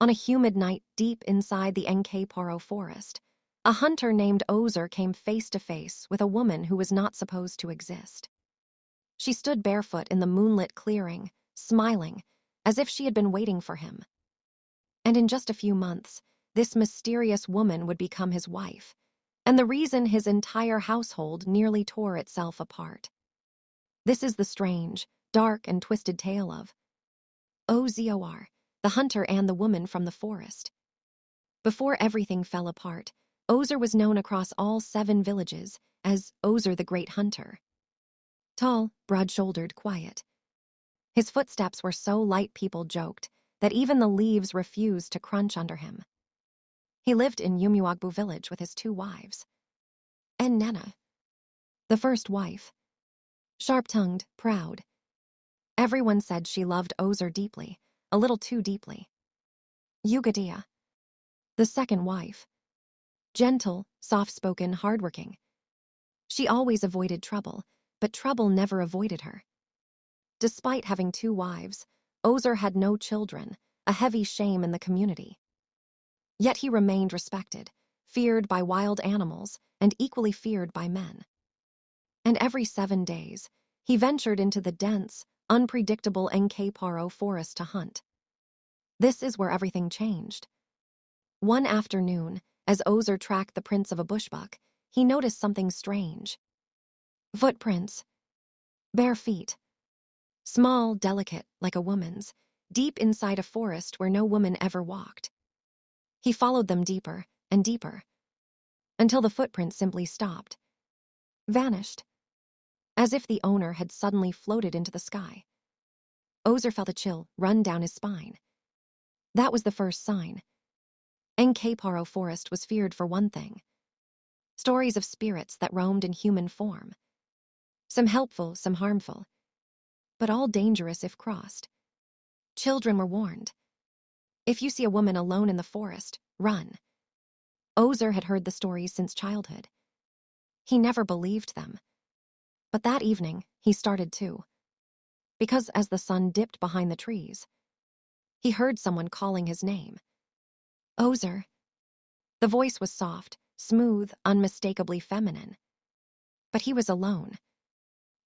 On a humid night deep inside the Nkparo forest, a hunter named Ozer came face to face with a woman who was not supposed to exist. She stood barefoot in the moonlit clearing, smiling, as if she had been waiting for him. And in just a few months, this mysterious woman would become his wife, and the reason his entire household nearly tore itself apart. This is the strange, dark, and twisted tale of Ozor, the hunter and the woman from the forest. Before everything fell apart, Ozer was known across all 7 villages as Ozer the Great Hunter. Tall, broad-shouldered, quiet. His footsteps were so light people joked that even the leaves refused to crunch under him. He lived in Umuagbu village with his 2 wives. And Nena, the first wife. Sharp-tongued, proud. Everyone said she loved Ozer deeply, a little too deeply. Ugadia, the second wife. Gentle, soft-spoken, hardworking. She always avoided trouble, but trouble never avoided her. Despite having 2 wives, Ozer had no children, a heavy shame in the community. Yet he remained respected, feared by wild animals, and equally feared by men. And every 7 days, he ventured into the dense, unpredictable Nkparo forest to hunt. This is where everything changed. One afternoon, as Ozer tracked the prints of a bushbuck, he noticed something strange. Footprints. Bare feet. Small, delicate, like a woman's, deep inside a forest where no woman ever walked. He followed them deeper and deeper, until the footprints simply stopped. Vanished. As if the owner had suddenly floated into the sky. Ozer felt a chill run down his spine. That was the first sign. Nkparo forest was feared for one thing. Stories of spirits that roamed in human form. Some helpful, some harmful. But all dangerous if crossed. Children were warned. If you see a woman alone in the forest, run. Ozer had heard the stories since childhood. He never believed them. But that evening, he started to. Because as the sun dipped behind the trees, he heard someone calling his name. Ozer. The voice was soft, smooth, unmistakably feminine. But he was alone.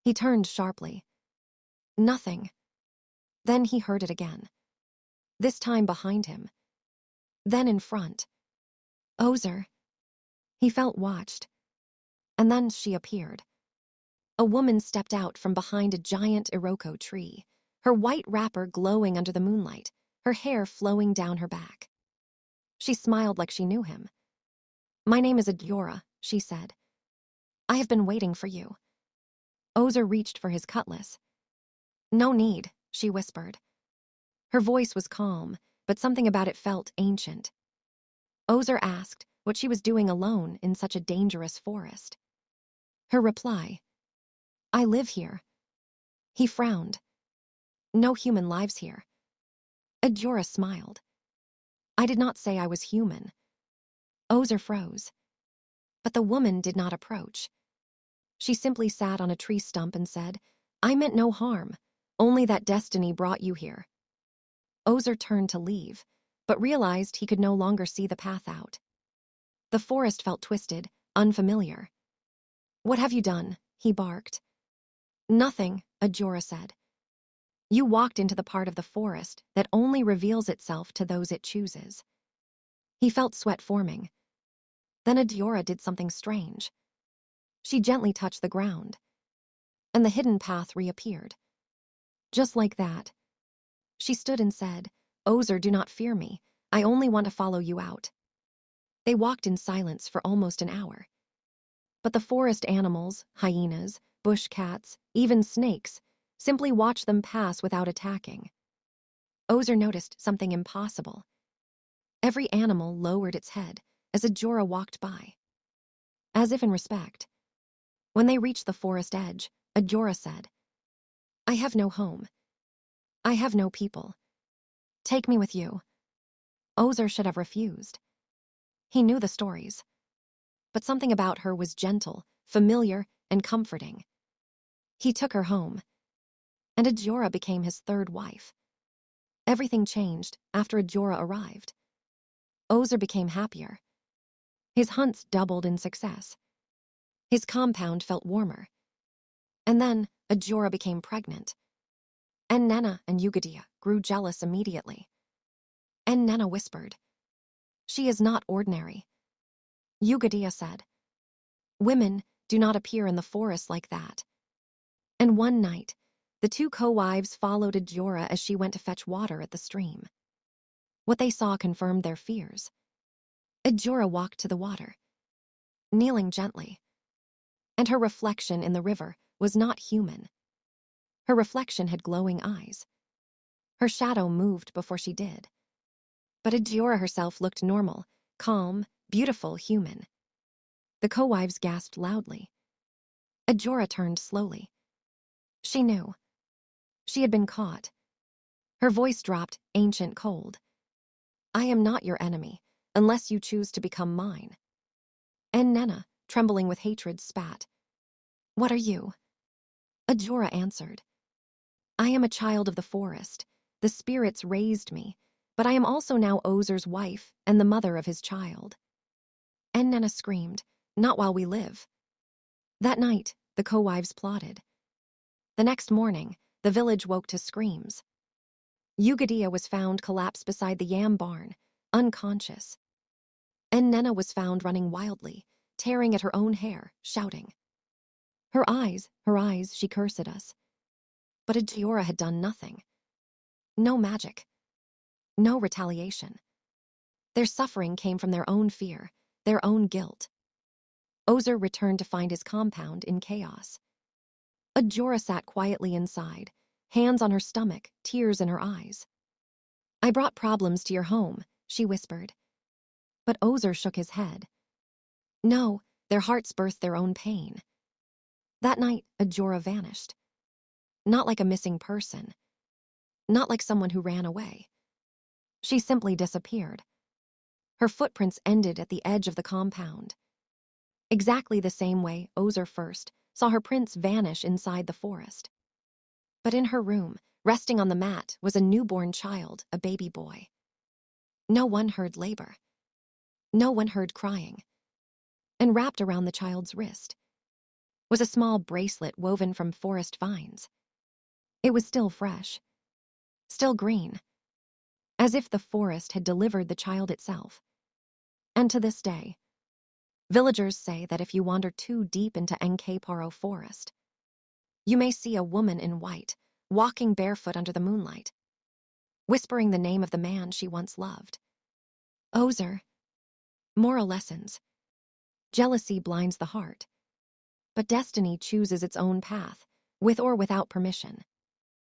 He turned sharply. Nothing. Then he heard it again. This time behind him. Then in front. Ozer. He felt watched. And then she appeared. A woman stepped out from behind a giant Iroko tree, her white wrapper glowing under the moonlight, her hair flowing down her back. She smiled like she knew him. "My name is Adiora," she said. "I have been waiting for you." Ozer reached for his cutlass. "No need," she whispered. Her voice was calm, but something about it felt ancient. Ozer asked what she was doing alone in such a dangerous forest. Her reply, "I live here." He frowned. "No human lives here." Adiora smiled. "I did not say I was human." Ozer froze. But the woman did not approach. She simply sat on a tree stump and said, "I meant no harm, only that destiny brought you here." Ozer turned to leave, but realized he could no longer see the path out. The forest felt twisted, unfamiliar. "What have you done?" he barked. "Nothing," Adiora said. "You walked into the part of the forest that only reveals itself to those it chooses." He felt sweat forming. Then Adiora did something strange. She gently touched the ground, and the hidden path reappeared. Just like that. She stood and said, "Ozer, do not fear me. I only want to follow you out." They walked in silence for almost an hour. But the forest animals, hyenas, bush cats, even snakes, simply watched them pass without attacking. Ozer noticed something impossible. Every animal lowered its head as Adiora walked by, as if in respect. When they reached the forest edge, Adiora said, "I have no home. I have no people. Take me with you." Ozer should have refused. He knew the stories. But something about her was gentle, familiar, and comforting. He took her home, and Adiora became his third wife. Everything changed after Ajora arrived. Ozer became happier. His hunts doubled in success. His compound felt warmer. And then Ajora became pregnant. And Nena and Yugadia grew jealous immediately. And Nena whispered, "She is not ordinary." Yugadia said, "Women do not appear in the forest like that." And one night, the two co-wives followed Ajora as she went to fetch water at the stream. What they saw confirmed their fears. Ajora walked to the water, kneeling gently. And her reflection in the river was not human. Her reflection had glowing eyes. Her shadow moved before she did. But Ajora herself looked normal, calm, beautiful, human. The co-wives gasped loudly. Ajora turned slowly. She knew. She had been caught. Her voice dropped, ancient, cold. "I am not your enemy, unless you choose to become mine." And Nena, trembling with hatred, spat. "What are you?" Ajora answered, "I am a child of the forest. The spirits raised me, but I am also now Ozer's wife and the mother of his child." And Nena screamed, "Not while we live." That night, the co-wives plotted. The next morning, the village woke to screams. Yugadia was found collapsed beside the yam barn, unconscious. And Nena was found running wildly, tearing at her own hair, shouting. Her eyes, she cursed at us. But Ajora had done nothing. No magic. No retaliation. Their suffering came from their own fear, their own guilt. Ozer returned to find his compound in chaos. Ajora sat quietly inside, hands on her stomach, tears in her eyes. "I brought problems to your home," she whispered. But Ozer shook his head. "No, their hearts birthed their own pain." That night, Ajora vanished. Not like a missing person. Not like someone who ran away. She simply disappeared. Her footprints ended at the edge of the compound. Exactly the same way Ozer first saw her prints vanish inside the forest. But in her room, resting on the mat, was a newborn child, a baby boy. No one heard labor. No one heard crying. And wrapped around the child's wrist was a small bracelet woven from forest vines. It was still fresh, still green, as if the forest had delivered the child itself. And to this day, villagers say that if you wander too deep into Nkparo forest, you may see a woman in white, walking barefoot under the moonlight, whispering the name of the man she once loved. Ozer. Moral lessons. Jealousy blinds the heart, but destiny chooses its own path, with or without permission.